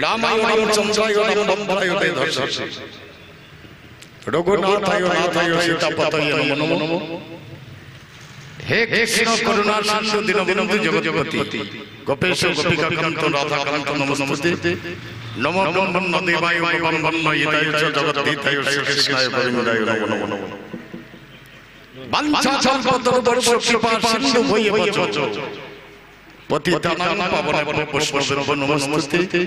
রামায়ণ চন্দ্রায় নন্দনায় ধর্ষে রঘুনাথায় নাথায় সীতাপতয়ে নমো নমো। হে কৃষ্ণ করুণা সিন্ধু দীনবন্ধু জগৎপতি গোপেশ গোপিকা কান্ত রাধা কান্ত নমস্তুতে। নমো ব্রহ্মণ্য দেবায় ভগবান হিতায় চ জগদ্ধিতায় শ্রীকৃষ্ণায় গোবিন্দায় নমো নমো। বাঞ্ছা কল্পতরুবর্ষ কৃপা সিন্ধু ভয়ে বচ পতিতানাং পাবনেভ্যো বৈষ্ণবেভ্যো নমস্তুতে।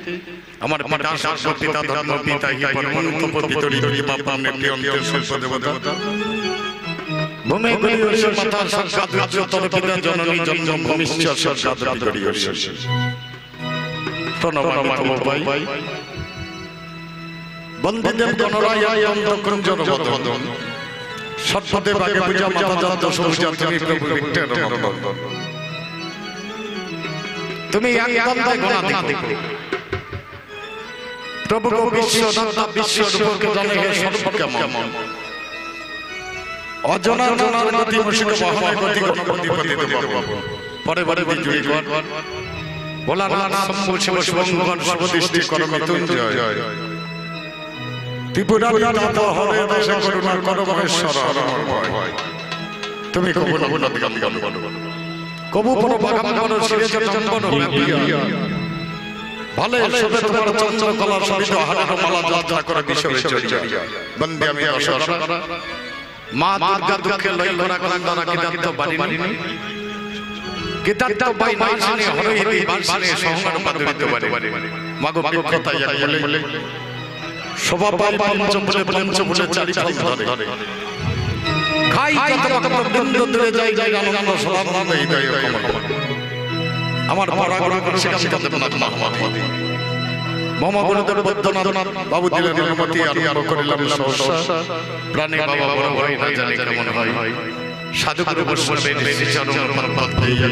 আমার পিতা শাস্ত্র পিতা ধর্ম পিতা হি পরমানন্দ পিতরি পিতা পাবনে অন্তে সর্ব দেবতা ভূমে গরিয়স্য মাতা সাক্ষাৎ তর পিতা জননী জন্ম ভূমিশ্চ সাক্ষাৎ গরিয়স্য। প্রণমামি তব ভাই বন্দে দেব গণরায় অন্তঃকুঞ্জর বদন সর্বদেব আগে পূজা মাতা যত সূর্য তুমি প্রভু বিক্টের নন্দন। তুমি একদন্তে গোনা দেখো প্রভু গো বিশ্ব দাতা বিশ্ব রূপকে জানে হে সর্ব কেমন। অজনা জনার গতি মুশিক বহনে গতি গণপতি পতি দেব পরে পরে বিজুড়ি কর বলা নাম শম্ভু শিব শুভঙ্কর সর্বদৃষ্টি কর মৃত্যুঞ্জয়। ত্রিপুরারি নাথ হরে দাসে করুণা কর মহেশ্বর হরময়। তুমি কবু নবনাথ গান গান কবু পর বাগাম্বর শিরে চন্দন ব্যাপিয়া ভালে সবে তোমার চন্দ্র কলা সবিত হারের মালা যাত্রা করে বিষবে চলিয়া। বন্দে আমি অসর মা দুর্গা দুঃখে লই লরা কান্দনা কিতান্ত বাড়িনি কিতান্ত বাই নাই শুনে হরইতি বাঁশনে সংহার পাদরিত বাড়ি মাগো বিক্ষতা এক বলে শোভা পাই পঞ্চম বলে চারি ফল ধরে খাই কত কত বৃন্দ দূরে যাই যাই আনন্দ সদানন্দ হৃদয় কমল। আমার পরাগণ করছে কান্তদেবনাথ মহামতি মম গুরুদেব বৈদ্যনাথ বাবু দিলেন অনুমতি আর করিলাম সহসা প্রাণে বাবা বড় ভাই না জানি কেমন হয় সাধু গুরু বৈষ্ণবের বেশি চরণ পদ পেয়ে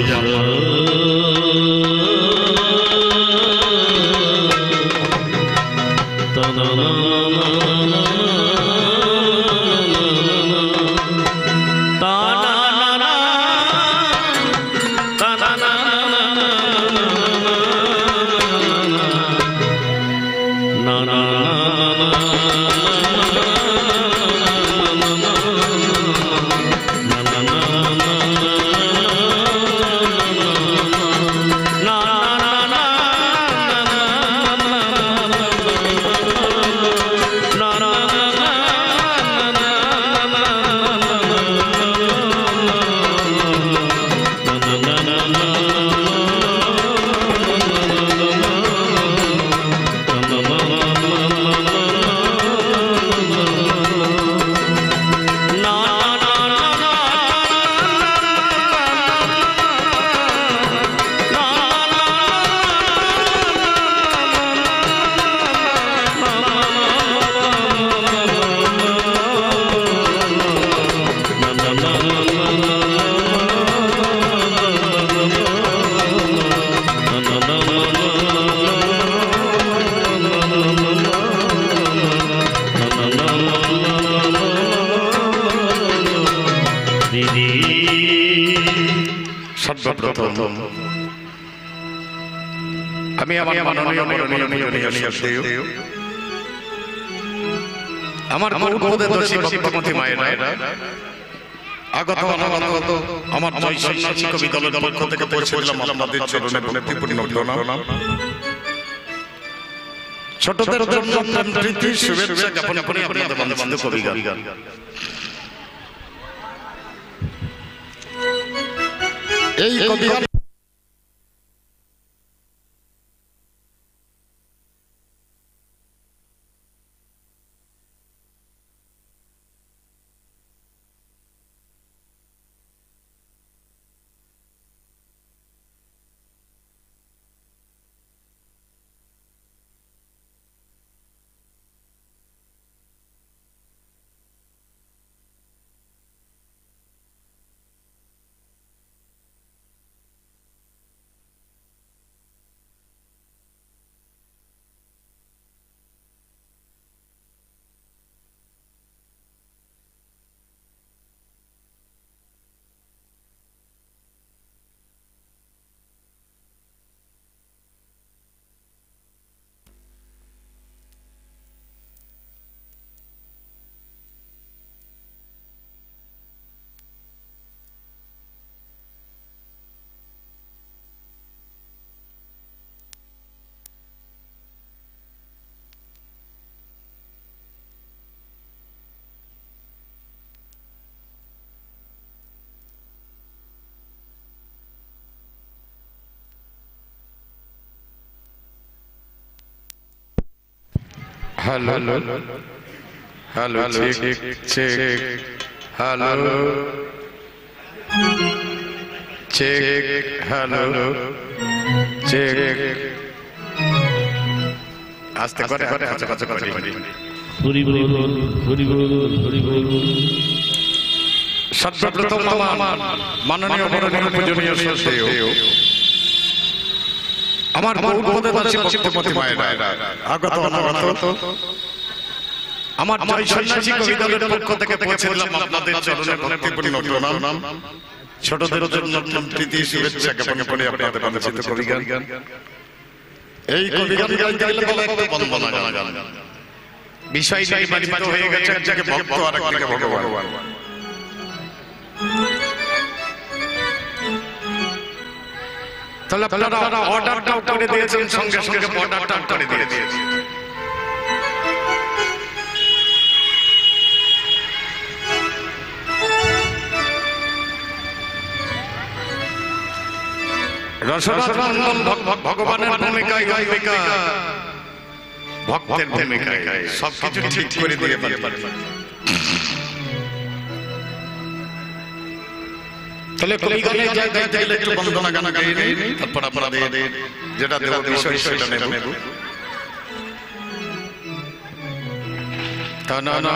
আমি আমার মাননীয় আমার গৌরবদের দোষী ভক্তিমতী মায়েরা আগত অনাগত আমার জয় সন্ন্যাসী কবি দলের পক্ষ থেকে পৌঁছে দিলাম আপনাদের চরণে ভক্তিপূর্ণ প্রণাম। ছোটদের জন্য প্রীতি শুভেচ্ছা জ্ঞাপন করে আপনাদের বন্ধু কবি গান এই কবি hello hello check check hello check hello check आस्ते करे কাছে কাছে করি হরি বল হরি বল হরি বল সর্বপ্রথম আমার মাননীয় বরণীয় পূজনীয় সদেয় আমার গৌরবদের দাসী ভক্তিমতী মায়েরা আগত অনাগত আমার জয় সন্ন্যাসী কবিতাদের পক্ষ থেকে পৌঁছে দিলাম আপনাদের চরণে ভক্তিপূর্ণ প্রণাম ছোটদের জন্য প্রীতি শুভেচ্ছা জ্ঞাপন করে আপনাদের পরিচিত কবিগান এই কবিগান গাইতে গেলে বলা একটা বন্দনা গান বিষয়টা নির্বাচিত হয়ে গেছে একদিকে ভক্ত আর একদিকে ভগবান তাহলে আপনারা অর্ডারটাও করে দিয়েছেন সঙ্গে সঙ্গে অর্ডারটাও করে দিয়েছেন রসরসনন্দন ভগবানের ভূমিকায় গায়িকা ভক্তের ভূমিকায় সবকিছু ঠিক করে দিয়ে পারে তাহলে কবি গানে যা গাইতে গেলে একটু বন্দনা গান গাইয়ে নেই তারপর আপনাদের যেটা দেব বিষয় সেটা নেব তানানা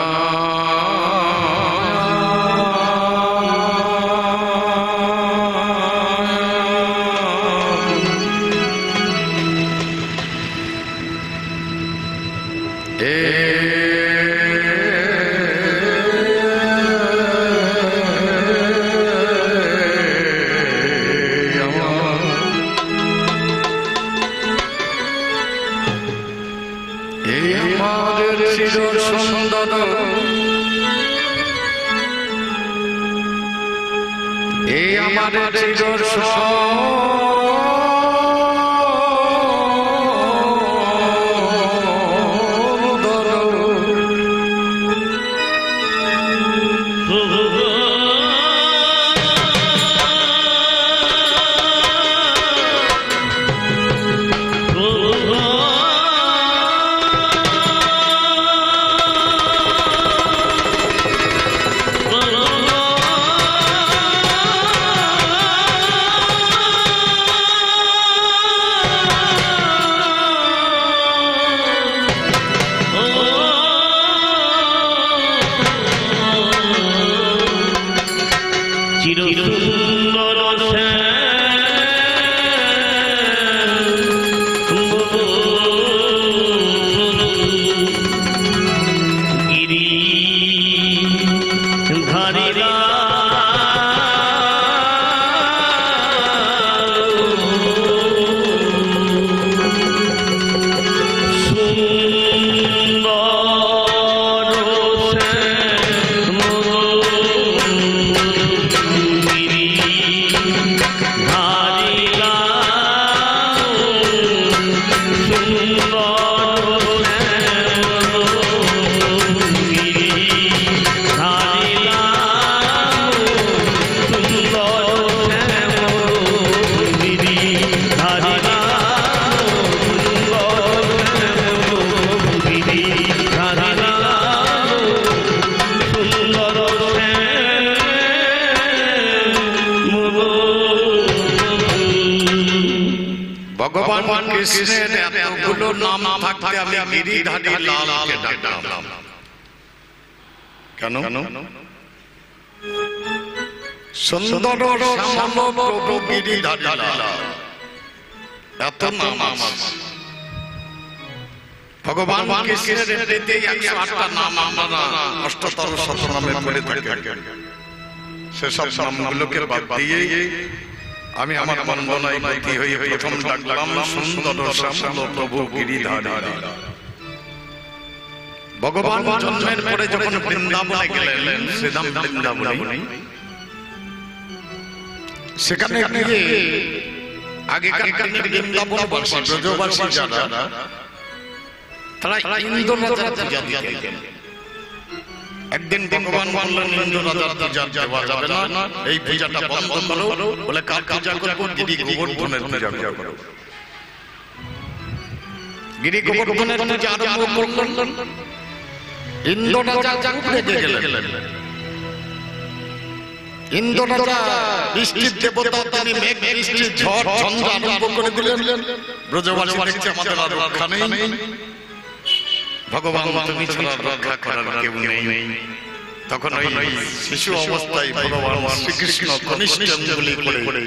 কৃষ্ণের এতগুলো নাম থাকতে আমি গিরিধারী লালকে ডাকলাম কেন সুন্দর শ্যামল প্রভু গিরিধারী লাল এত নাম ভগবান কৃষ্ণের এমনিতেই 108টা নাম আমরা অষ্টতর সহস্রনামে বলে থাকেন সেসব নামগুলোকে বাদ দিয়ে আমি আমার বন্দনায় গতি হয়ে প্রথম ডাকলাম সুন্দর শ্যামল প্রভু গিরিধারী ভগবান জন্মের পরে যখন বৃন্দাবনে গেলেন শ্রীধাম বৃন্দাবনে সেখানে গিয়ে আগেকার বৃন্দাবনবাসী ব্রজবাসী যারা তারা ইন্দ্র রাজার পূজা দিতেন একদিন ভগবান বললেন ইন্দ্র রাজার পূজা দেওয়া যাবে না এই পূজাটা বন্ধ করো বলে কার পূজা করবো গিরি গোবর্ধনের পূজা করো গিরি গোবর্ধনের পূজা আরম্ভ করলেন। ইন্দ্র রাজা রেগে গেলেন। ইন্দ্র রাজা বৃষ্টির দেবতা, তিনি মেঘ বৃষ্টি ঝড় ঝঞ্ঝা আরম্ভ করে দিলেন। ব্রজবাসী দেখছে আমাদের আর রক্ষা নেই, ভগবান তুমি ছাড়া রক্ষা করার কেউ নেই। তখন ওই শিশু অবস্থায় ভগবান শ্রীকৃষ্ণ কনিষ্ঠ অঙ্গুলি করে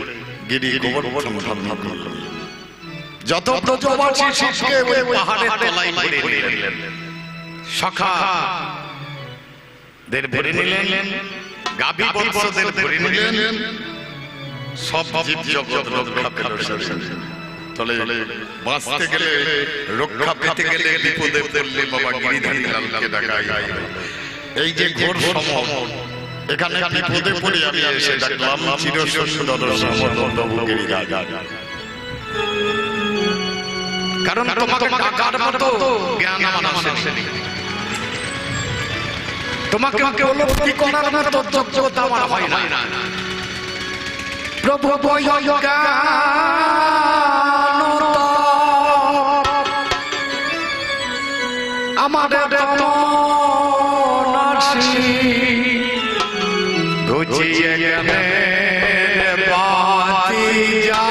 গিরি গোবর্ধন ধারণ করলেন। যত ব্রজবাসী শিশুকে ওই পাহাড়ের তলায় ভরে নিলেন, সখা দের ভরে নিলেন, গাভী বৎসদের ভরে নিলেন, সব জীব জগৎ রক্ষা পেল। তলে বাঁচতে গেলে, রক্ষা পেতে গেলে বিপদে পড়লে বাবা গিরিধারী লালকে ডাকাই। এই যে ঘোর সমর, এখানে বিপদে পড়ে আমি এসে ডাকলাম চিরসুন্দর শ্যামদণ্ডব গিরিধারী। কারণ তোমাকে ডাকার মতো জ্ঞান আমার আসেনি, তোমাকে উপলব্ধি করার মতো যোগ্যতা আমার হয় না। প্রভু আমাদের গুছিয়ে গেলে বাতি যা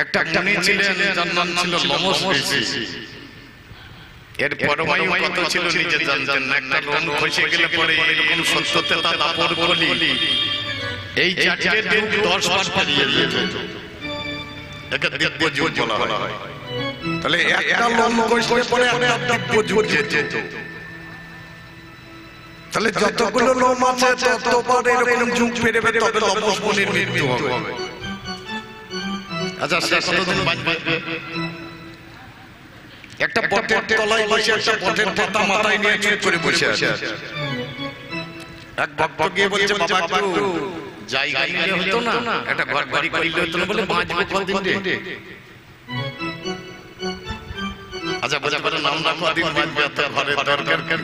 একটা মুনি ছিলেন, যার নাম ছিল লোমশ ঋষি। এর পরমায়ু কত ছিল নিজে জানতেন না। একটা লোম খসে গেলে পরে এরকম সত্যতে তার দাপর বলি এই চারটে দিন 10 বার পেরিয়ে যেত। একে দিব্য যুগ বলা হয়। তাহলে একটা লোম খসলে পরে একটা দিব্য যুগ যেত। তাহলে যতগুলো লোম আছে ততবার এরকম যুগ পেরবে, তবে লোমশ মুনির মৃত্যু হবে। আচ্ছা, সে কতদিন বাঁচবে? একটা বটের তলায় বসে, একটা বটের পাতা মাথায় নিয়ে চুপ করে বসে আছে। এক ভক্ত গিয়ে বলছে, বাবা একটু জায়গা নিলে হতো না, একটা ঘর বাড়ি করলে হতো না, বলে বাঁচবে কতদিন রে? আচ্ছা, বোঝা করে নাম রাখো, দিন বাঁচবে, ঘরের দরকার।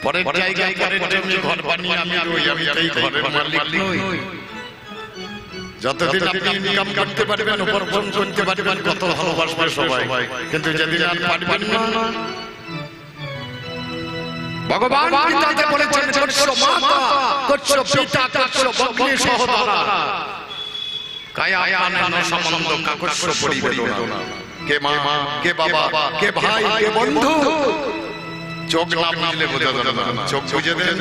পরের জায়গায় পরের জমি ঘর বানিয়ে আমি রই, আমি এই ঘরের মালিক নই। যতদিন আপনি ইনকাম করতে পারবেন, উপার্জন করতে পারবেন, কত ভালোবাসবে সবাই, কিন্তু যেদিন আর পারবেন না, ভগবান গীতাতে বলেছেন কচ্ছ মাতা কচ্ছ পিতা কচ্ছ ভগ্নী সহোদরা কায়া আয়ানে ন সম্বন্ধ কাকস্য পরিবেদনা। কে মা, কে বাবা, কে ভাই, কে বন্ধু, চোখ না মিললে বোঝা যাবে না। চোখ বুঝে দেন,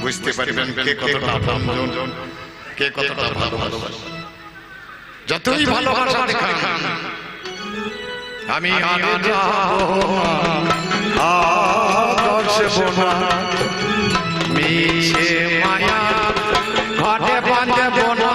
বুঝতে পারবেন কে কতটা আপনজন, কে কতটা ভালোবাসে। যতই ভালোবাসা দেখান, আমি আগে যাব আদর্শবোনা, মিছে মায়া ঘটে বাঁধব না।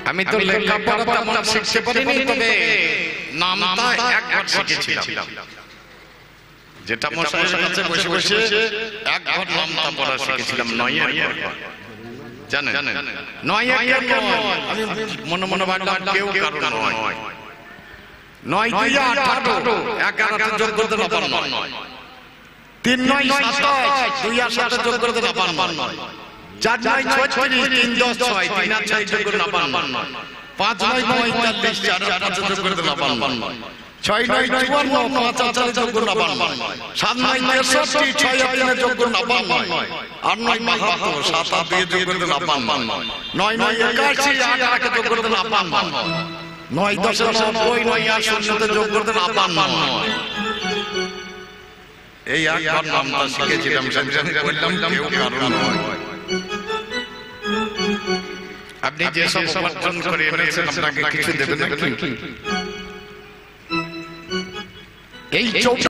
আমি তো লেখাপড়া তেমন শিখতে পারিনি, তবে নামটা একবার শিখেছিলাম। যেটা মশাইয়ের কাছে বসে বসে একবার নামটা পড়া শিখেছিলাম, নয়ের পর। জানেন নয়ের নয়, আমি মনে মনে ভাবলাম কেউ কারণ নয়, 9 2 18 11 যোগ করতে না পারলাম, 3 9 27 2 আর 7 যোগ করতে না পারলাম, 4 9 36 3 10 6 3 আর 6 যোগ করতে না পারলাম, 5 9 45 4 আর 5 যোগ করতে না পারলাম, 6 9 54 5 আর 4 যোগ করতে না পারলাম, 7 9 63 6 আর 3 যোগ করতে না পারলাম, 8 9 72 7 আর 2 যোগ করতে না পারলাম, 9 9 81 8 আর 1 যোগ করতে না পারলাম, 9 10 90 9 আর 0 তে যোগ করতে না পারলাম। এই একবার নামটা শিখেছিলাম, সেটা বললাম কেউ কারণ নয়। আপনি যে সব উপার্জন করে এনেছেন, আপনাকে কিছু দেবেন নাকি? এই